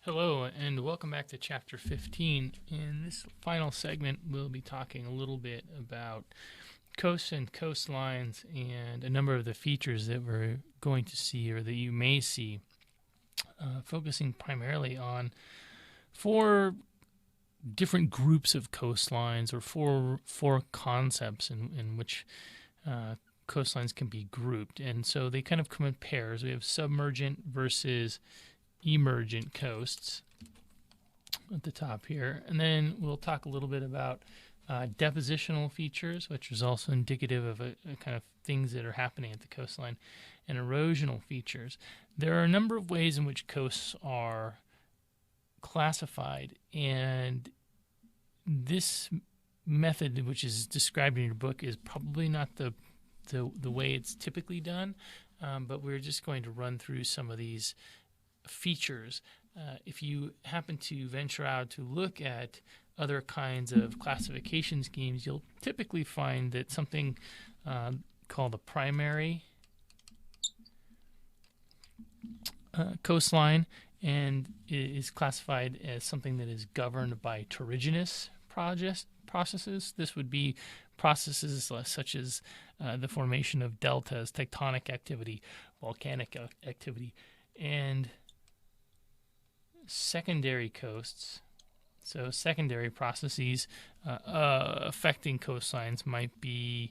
Hello, and welcome back to Chapter 15. In this final segment, we'll be talking a little bit about coasts and coastlines and a number of the features that we're going to see or that you may see, focusing primarily on four different groups of coastlines or four concepts in which coastlines can be grouped. And so they kind of come in pairs. We have submergent versus emergent coasts at the top here, and then we'll talk a little bit about depositional features, which is also indicative of a kind of things that are happening at the coastline, and erosional features. There are a number of ways in which coasts are classified, and this method, which is described in your book, is probably not the way it's typically done, but we're just going to run through some of these features. If you happen to venture out to look at other kinds of classification schemes, you'll typically find that something called a primary coastline and is classified as something that is governed by terrigenous processes. This would be processes such as the formation of deltas, tectonic activity, volcanic activity, and secondary coasts. So secondary processes affecting coastlines might be,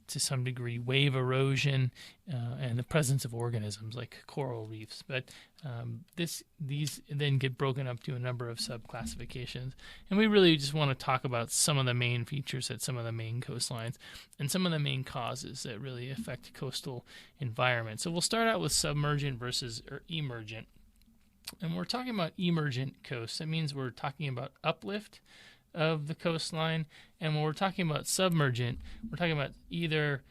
to some degree, wave erosion and the presence of organisms like coral reefs. But these then get broken up to a number of subclassifications. And we really just want to talk about some of the main features at some of the main coastlines and some of the main causes that really affect coastal environment. So we'll start out with submergent versus emergent. And we're talking about emergent coasts. That means we're talking about uplift of the coastline. And when we're talking about submergent, we're talking about either,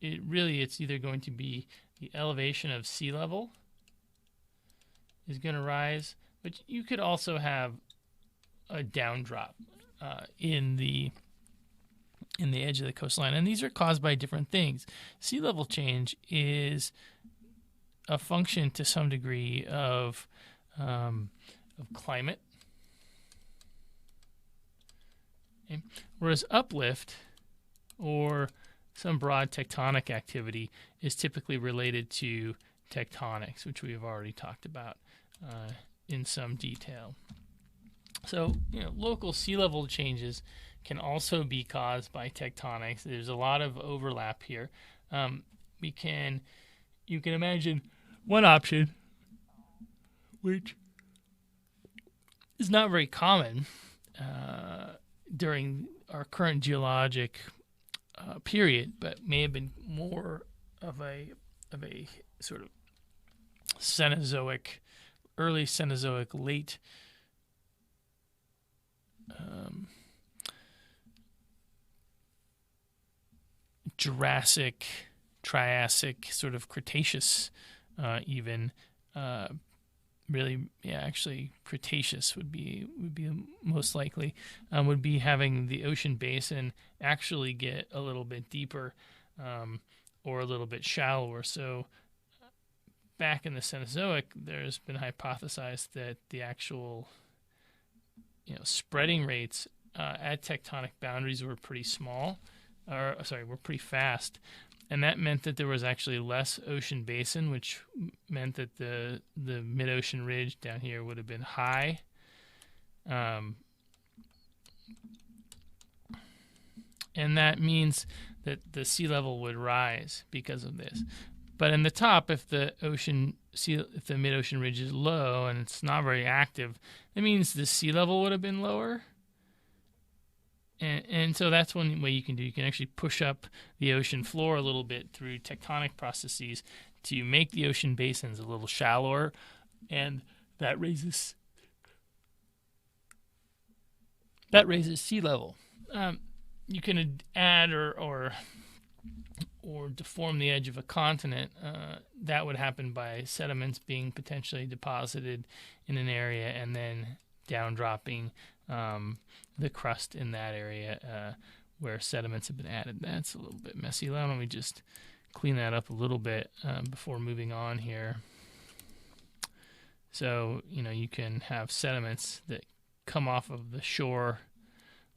it's either going to be the elevation of sea level is going to rise, but you could also have a down drop in the edge of the coastline. And these are caused by different things. Sea level change is a function to some degree of climate, okay? Whereas uplift or some broad tectonic activity is typically related to tectonics, which we have already talked about in some detail. So, local sea level changes can also be caused by tectonics. There's a lot of overlap here. You can imagine one option, which is not very common during our current geologic period, but may have been more of a sort of Cenozoic, early Cenozoic, late Jurassic, Triassic, sort of Cretaceous. Actually Cretaceous would be most likely, would be having the ocean basin actually get a little bit deeper or a little bit shallower. So back in the Cenozoic, there's been hypothesized that the actual spreading rates at tectonic boundaries were pretty were pretty fast. And that meant that there was actually less ocean basin, which meant that the mid-ocean ridge down here would have been high. And that means that the sea level would rise because of this. But in the top, if the mid-ocean ridge is low and it's not very active, that means the sea level would have been lower. And so that's one way you can do. You can actually push up the ocean floor a little bit through tectonic processes to make the ocean basins a little shallower, and that raises sea level. You can add or deform the edge of a continent. That would happen by sediments being potentially deposited in an area and then down dropping the crust in that area where sediments have been added. That's a little bit messy. Why don't we just clean that up a little bit before moving on here. So, you can have sediments that come off of the shore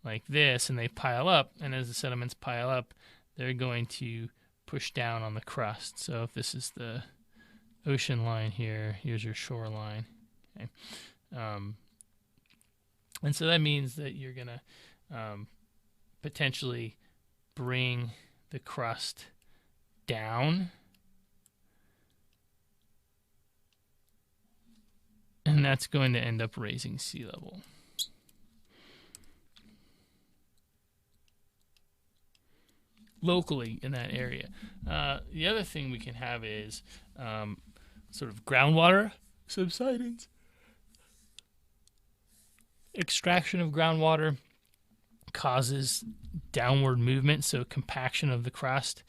like this, and they pile up. And as the sediments pile up, they're going to push down on the crust. So if this is the ocean line here, here's your shoreline. Okay. And so that means that you're going to potentially bring the crust down, and that's going to end up raising sea level. Locally in that area. The other thing we can have is sort of groundwater subsidence. Extraction of groundwater causes downward movement, so compaction of the crust,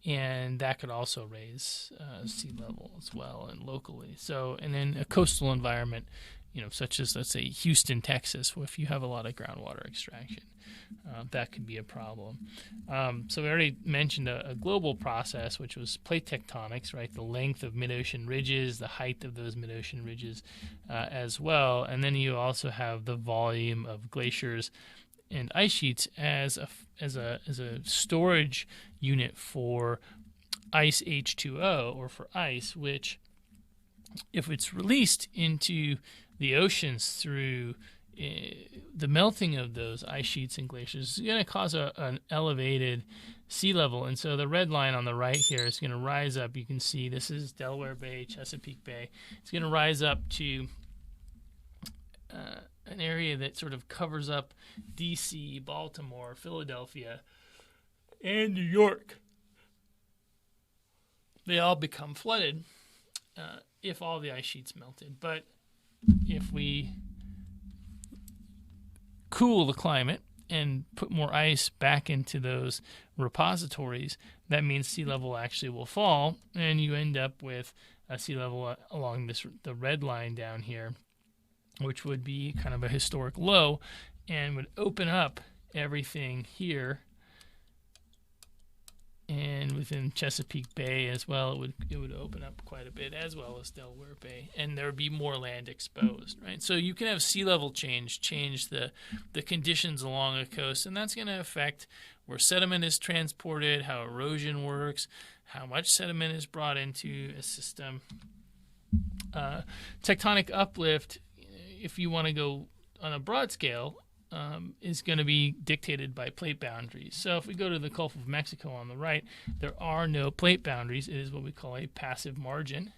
and that could also raise sea level as well and locally. So, and then a coastal environment, such as, let's say, Houston, Texas, if you have a lot of groundwater extraction, that could be a problem. So we already mentioned a global process, which was plate tectonics, right? The length of mid-ocean ridges, the height of those mid-ocean ridges as well. And then you also have the volume of glaciers and ice sheets as a storage unit for ice H2O, or for ice, which, if it's released into the oceans through the melting of those ice sheets and glaciers, is going to cause an elevated sea level. And so the red line on the right here is going to rise up. You can see this is Delaware Bay, Chesapeake Bay. It's going to rise up to an area that sort of covers up D.C., Baltimore, Philadelphia, and New York. They all become flooded if all the ice sheets melted. But if we cool the climate and put more ice back into those repositories, that means sea level actually will fall, and you end up with a sea level along the red line down here, which would be kind of a historic low and would open up everything here. And within Chesapeake Bay as well, it would open up quite a bit, as well as Delaware Bay, and there would be more land exposed, right? So you can have sea level change the conditions along a coast, and that's going to affect where sediment is transported, how erosion works, how much sediment is brought into a system. Tectonic uplift, if you want to go on a broad scale, is going to be dictated by plate boundaries. So if we go to the Gulf of Mexico on the right, there are no plate boundaries. It is what we call a passive margin.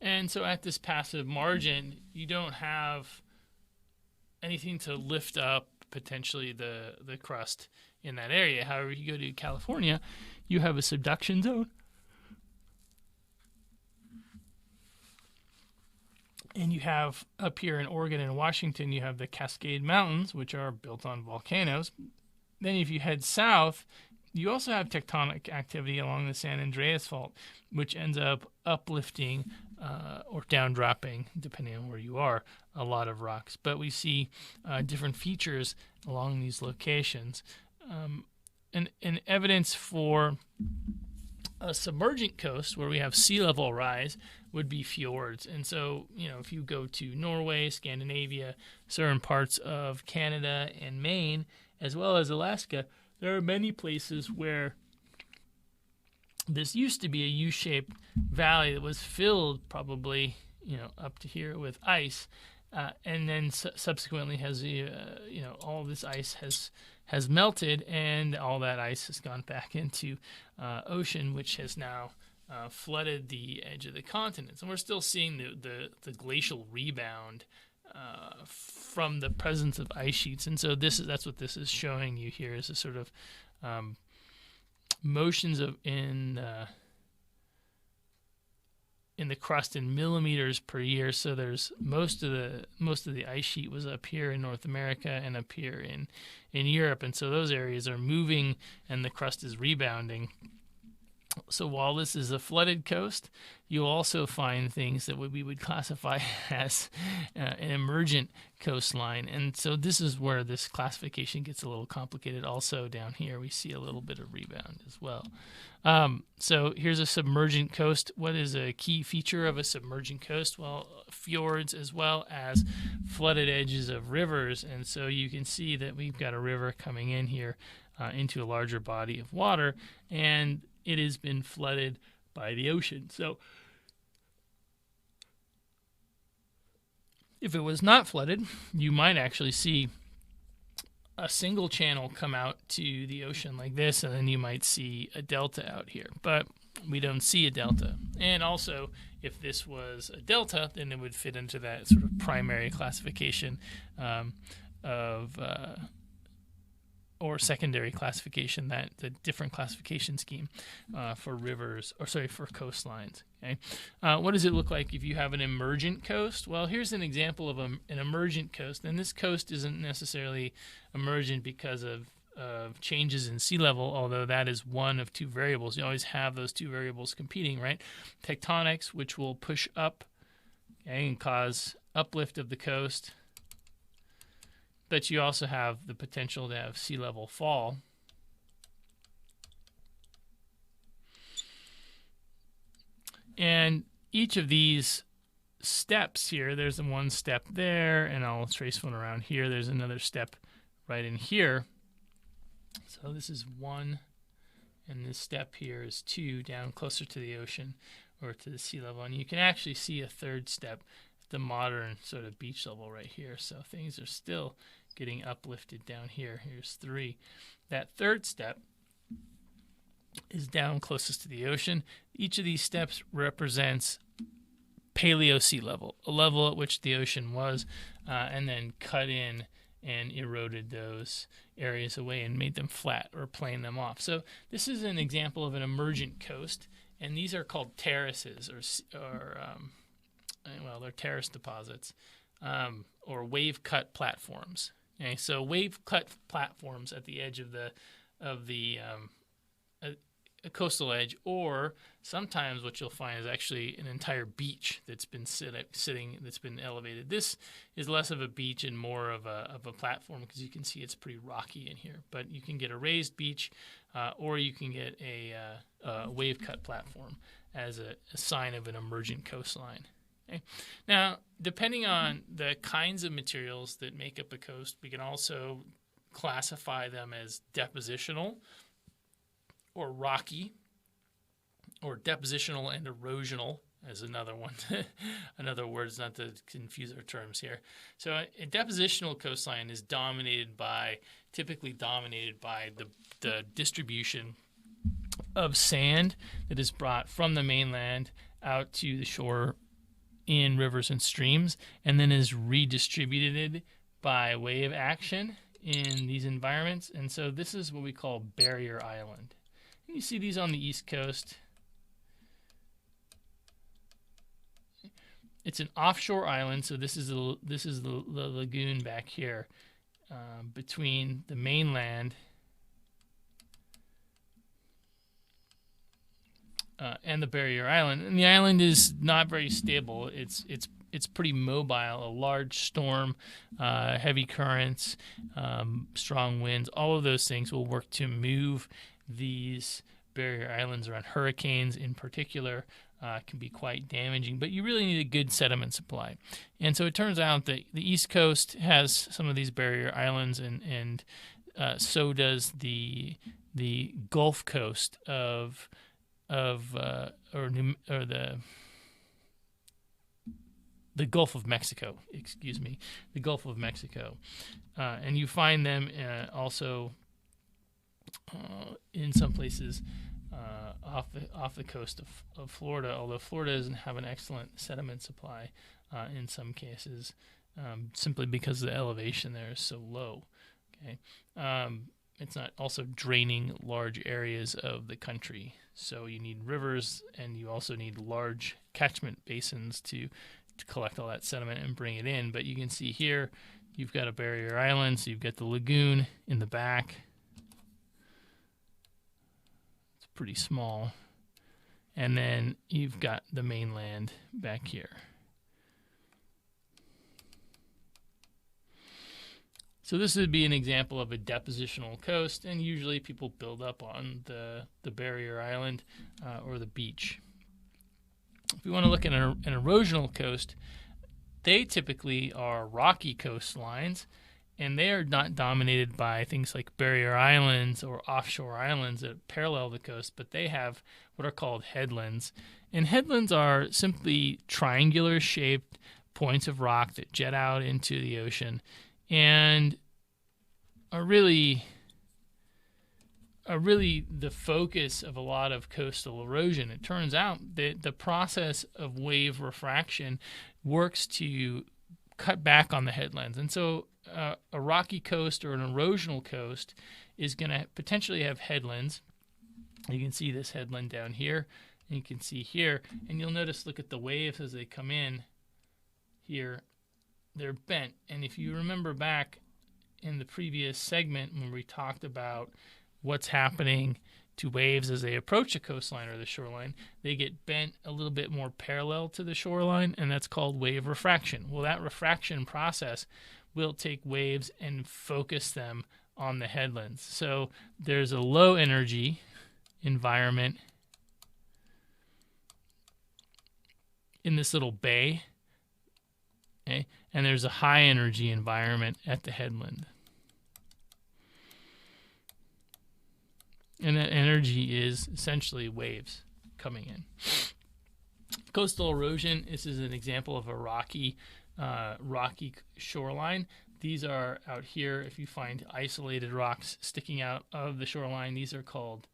And so at this passive margin, you don't have anything to lift up potentially the crust in that area. However, you go to California, you have a subduction zone. And you have up here in Oregon and Washington, you have the Cascade Mountains, which are built on volcanoes. Then if you head south, you also have tectonic activity along the San Andreas Fault, which ends up uplifting or down dropping, depending on where you are, a lot of rocks. But we see different features along these locations. And evidence for a submergent coast where we have sea level rise would be fjords. And so, if you go to Norway, Scandinavia, certain parts of Canada and Maine, as well as Alaska, there are many places where this used to be a U-shaped valley that was filled probably, up to here with ice, and then subsequently has, all this ice has melted, and all that ice has gone back into ocean, which has now flooded the edge of the continents. And we're still seeing the glacial rebound from the presence of ice sheets. And so that's what this is showing you here, is a sort of motions in the crust in millimeters per year. So there's most of the ice sheet was up here in North America and up here in Europe, and so those areas are moving and the crust is rebounding So while this is a flooded coast, you'll also find things that we would classify as an emergent coastline. And so this is where this classification gets a little complicated. Also down here, we see a little bit of rebound as well. So here's a submergent coast. What is a key feature of a submergent coast? Well, fjords as well as flooded edges of rivers. And so you can see that we've got a river coming in here into a larger body of water, and it has been flooded by the ocean. So if it was not flooded, you might actually see a single channel come out to the ocean like this, and then you might see a delta out here. But we don't see a delta. And also, if this was a delta, then it would fit into that sort of primary classification or secondary classification, that the different classification scheme for rivers, or sorry, for coastlines. Okay, what does it look like if you have an emergent coast? Well, here's an example of an emergent coast, and this coast isn't necessarily emergent because of changes in sea level, although that is one of two variables. You always have those two variables competing, right? Tectonics, which will push up, okay, and cause uplift of the coast. But you also have the potential to have sea level fall. And each of these steps here, there's one step there, and I'll trace one around here. There's another step right in here. So this is 1, and this step here is 2, down closer to the ocean or to the sea level. And you can actually see a third step at the modern sort of beach level right here. So things are still getting uplifted down here. Here's 3. That third step is down closest to the ocean. Each of these steps represents paleo sea level, a level at which the ocean was, and then cut in and eroded those areas away and made them flat or plane them off. So this is an example of an emergent coast, and these are called terraces, or well, they're terrace deposits, or wave-cut platforms. Okay, so wave-cut platforms at the edge of the a coastal edge, or sometimes what you'll find is actually an entire beach that's been sitting, that's been elevated. This is less of a beach and more of a platform, because you can see it's pretty rocky in here. But you can get a raised beach, or you can get a wave-cut platform as a sign of an emergent coastline. Okay. Now, depending on the kinds of materials that make up a coast, we can also classify them as depositional, or rocky, or depositional and erosional as another one. Another word, is not to confuse our terms here. So a depositional coastline is typically dominated by the distribution of sand that is brought from the mainland out to the shore in rivers and streams, and then is redistributed by wave action in these environments. And so this is what we call barrier island. You see these on the East Coast. It's an offshore island, so this is the lagoon back here between the mainland and the barrier island. And the island is not very stable. It's pretty mobile. A large storm, heavy currents, strong winds, all of those things will work to move these barrier islands around. Hurricanes in particular can be quite damaging, but you really need a good sediment supply. And so it turns out that the East Coast has some of these barrier islands, and so does the Gulf Coast of the Gulf of Mexico, the Gulf of Mexico. And you find them also in some places off the coast of Florida, although Florida doesn't have an excellent sediment supply in some cases, simply because the elevation there is so low. Okay, it's not also draining large areas of the country, so you need rivers, and you also need large catchment basins to collect all that sediment and bring it in. But you can see here, you've got a barrier island, so you've got the lagoon in the back. Pretty small. and then you've got the mainland back here. So this would be an example of a depositional coast, and usually people build up on the barrier island or the beach. If we want to look at an erosional coast, they typically are rocky coastlines, and they are not dominated by things like barrier islands or offshore islands that parallel the coast, but they have what are called headlands. And headlands are simply triangular-shaped points of rock that jet out into the ocean and are really the focus of a lot of coastal erosion. It turns out that the process of wave refraction works to cut back on the headlands. And so a rocky coast or an erosional coast is going to potentially have headlands. You can see this headland down here, and you can see here. And you'll notice, look at the waves as they come in here. They're bent. And if you remember back in the previous segment when we talked about what's happening to waves as they approach the coastline or the shoreline, they get bent a little bit more parallel to the shoreline, and that's called wave refraction. Well, that refraction process will take waves and focus them on the headlands. So there's a low energy environment in this little bay, okay? And there's a high energy environment at the headland. And that energy is essentially waves coming in. Coastal erosion, this is an example of a rocky shoreline. These are out here. If you find isolated rocks sticking out of the shoreline, these are called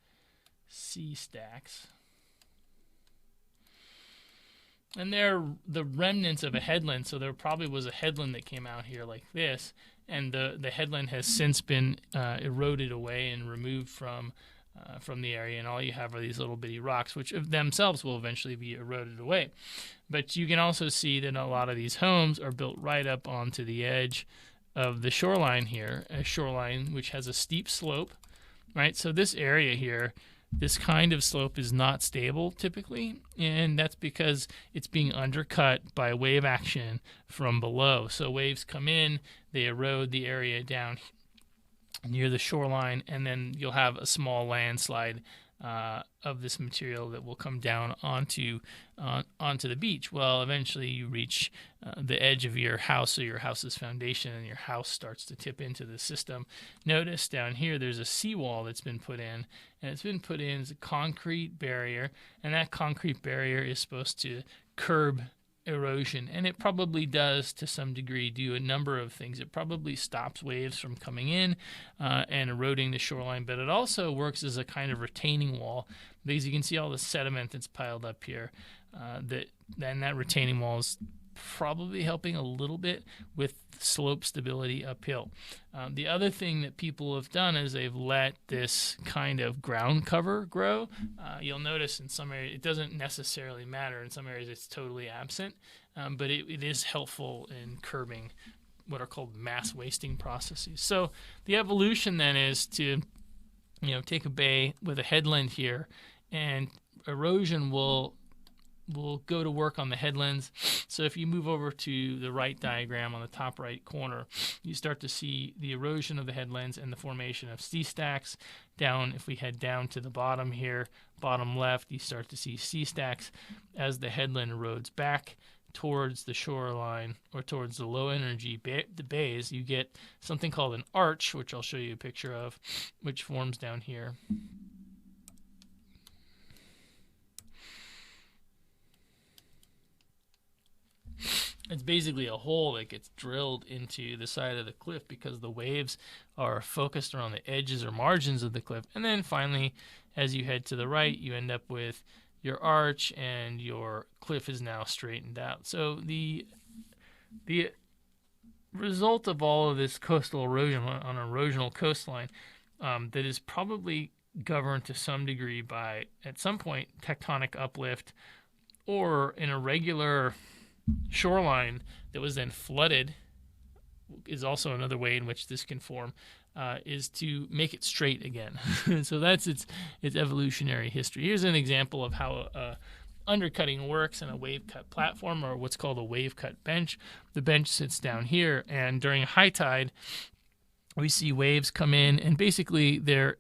sea stacks. And they're the remnants of a headland, so there probably was a headland that came out here like this, and the headland has since been eroded away and removed from the area, and all you have are these little bitty rocks, which of themselves will eventually be eroded away. But you can also see that a lot of these homes are built right up onto the edge of the shoreline here, a shoreline which has a steep slope, right? So this area here, this kind of slope is not stable typically, and that's because it's being undercut by wave action from below. So waves come in, they erode the area down near the shoreline, and then you'll have a small landslide of this material that will come down onto the beach. Well, eventually you reach the edge of your house, or your house's foundation, and your house starts to tip into the system. Notice down here there's a seawall that's been put in, and it's been put in as a concrete barrier, and that concrete barrier is supposed to curb erosion, and it probably does to some degree do a number of things. It probably stops waves from coming in and eroding the shoreline, but it also works as a kind of retaining wall, because you can see all the sediment that's piled up here. That retaining wall is probably helping a little bit with slope stability uphill. The other thing that people have done is they've let this kind of ground cover grow. You'll notice in some areas it doesn't necessarily matter. In some areas it's totally absent, but it is helpful in curbing what are called mass wasting processes. So the evolution then is to take a bay with a headland here, and erosion will go to work on the headlands. So if you move over to the right diagram on the top right corner, you start to see the erosion of the headlands and the formation of sea stacks. Down, if we head down to the bottom here, bottom left, you start to see sea stacks as the headland erodes back towards the shoreline or towards the low energy the bays. You get something called an arch, which I'll show you a picture of, which forms down here. It's basically a hole that gets drilled into the side of the cliff because the waves are focused around the edges or margins of the cliff. And then finally, as you head to the right, you end up with your arch, and your cliff is now straightened out. So the result of all of this coastal erosion on an erosional coastline that is probably governed to some degree by, at some point, tectonic uplift, or an irregular shoreline that was then flooded, is also another way in which this can form. is to make it straight again. So that's its evolutionary history. Here's an example of how undercutting works in a wave cut platform, or what's called a wave cut bench. The bench sits down here, and during high tide, we see waves come in, and basically they're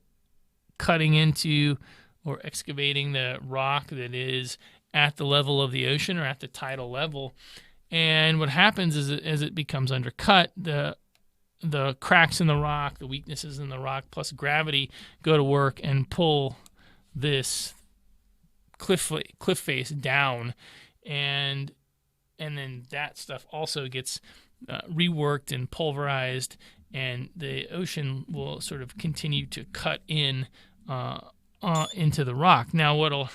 cutting into or excavating the rock that is at the level of the ocean or at the tidal level. And what happens is, as it becomes undercut, the cracks in the rock, the weaknesses in the rock, plus gravity go to work and pull this cliff face down, and then that stuff also gets reworked and pulverized, and the ocean will sort of continue to cut in into the rock. Now, what'll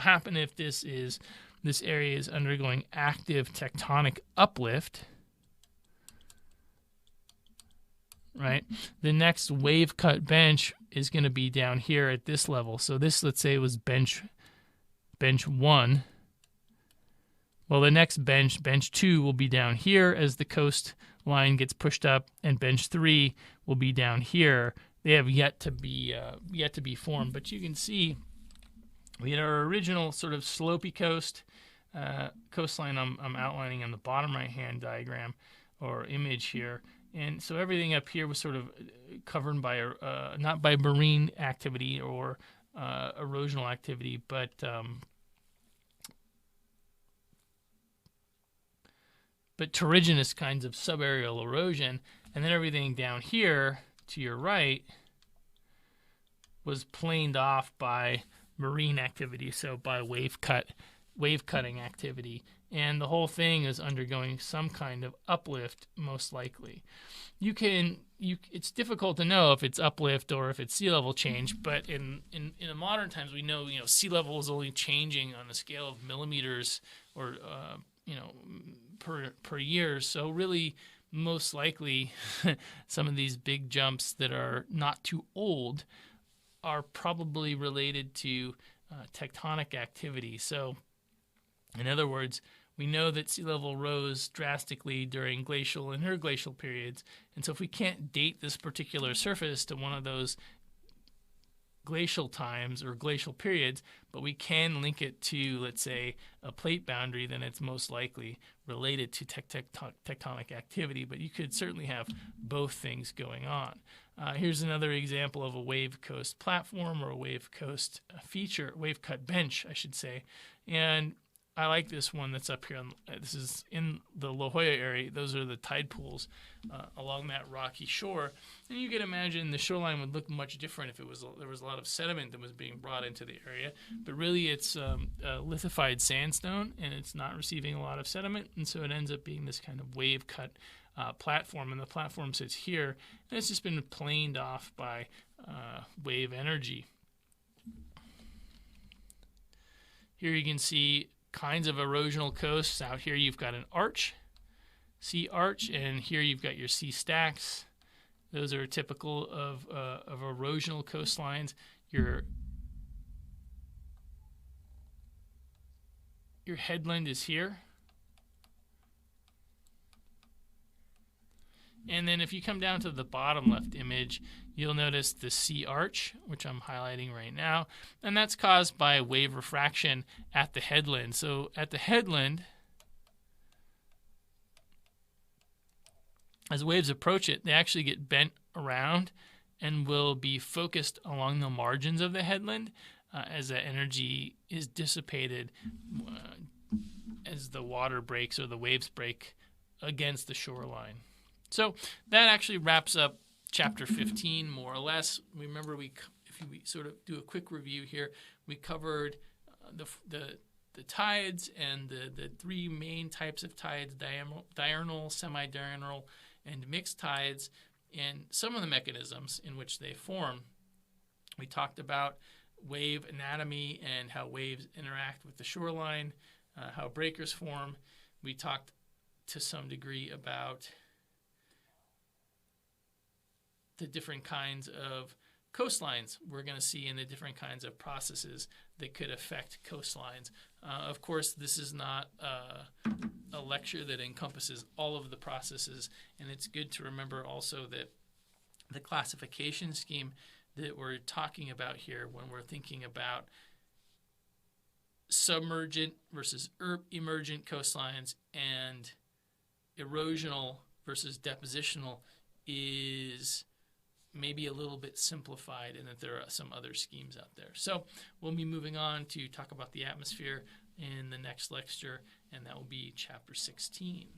happen if this area is undergoing active tectonic uplift, right? The next wave cut bench is going to be down here at this level. So this, let's say, was bench 1. Well, the next bench 2, will be down here as the coastline gets pushed up, and bench 3 will be down here. They have yet to be formed, but you can see we had our original sort of slopey coastline. I'm outlining on the bottom right-hand diagram or image here, and so everything up here was sort of covered by not by marine activity or erosional activity, but terrigenous kinds of subaerial erosion. And then everything down here to your right was planed off by marine activity, so by wave cutting activity. And the whole thing is undergoing some kind of uplift, most likely. It's difficult to know if it's uplift or if it's sea level change, but in modern times we know sea level is only changing on the scale of millimeters or per year. So really, most likely, some of these big jumps that are not too old are probably related to tectonic activity. So, in other words, we know that sea level rose drastically during glacial and interglacial periods, and so if we can't date this particular surface to one of those glacial times or glacial periods, but we can link it to, let's say, a plate boundary, then it's most likely related to tectonic activity. But you could certainly have both things going on. Here's another example of a wave coast platform, or a wave coast feature, wave cut bench, I should say. And I like this one that's up here. This is in the La Jolla area. Those are the tide pools along that rocky shore. And you can imagine the shoreline would look much different if there was a lot of sediment that was being brought into the area. But really, it's a lithified sandstone, and it's not receiving a lot of sediment, and so it ends up being this kind of wave cut platform. And the platform sits here, and it's just been planed off by wave energy. Here you can see kinds of erosional coasts. Out here you've got an arch, sea arch, and here you've got your sea stacks. Those are typical of erosional coastlines. Your headland is here. And then if you come down to the bottom left image, you'll notice the sea arch, which I'm highlighting right now, and that's caused by wave refraction at the headland. So at the headland, as waves approach it, they actually get bent around and will be focused along the margins of the headland as that energy is dissipated as the water breaks or the waves break against the shoreline. So that actually wraps up Chapter 15, more or less. Remember, if we sort of do a quick review here, we covered the tides and the three main types of tides: diurnal, semi-diurnal, and mixed tides, and some of the mechanisms in which they form. We talked about wave anatomy and how waves interact with the shoreline, how breakers form. We talked to some degree about the different kinds of coastlines we're going to see and the different kinds of processes that could affect coastlines. Of course, this is not a lecture that encompasses all of the processes, and it's good to remember also that the classification scheme that we're talking about here when we're thinking about submergent versus emergent coastlines and erosional versus depositional is maybe a little bit simplified, and that there are some other schemes out there. So we'll be moving on to talk about the atmosphere in the next lecture, and that will be chapter 16.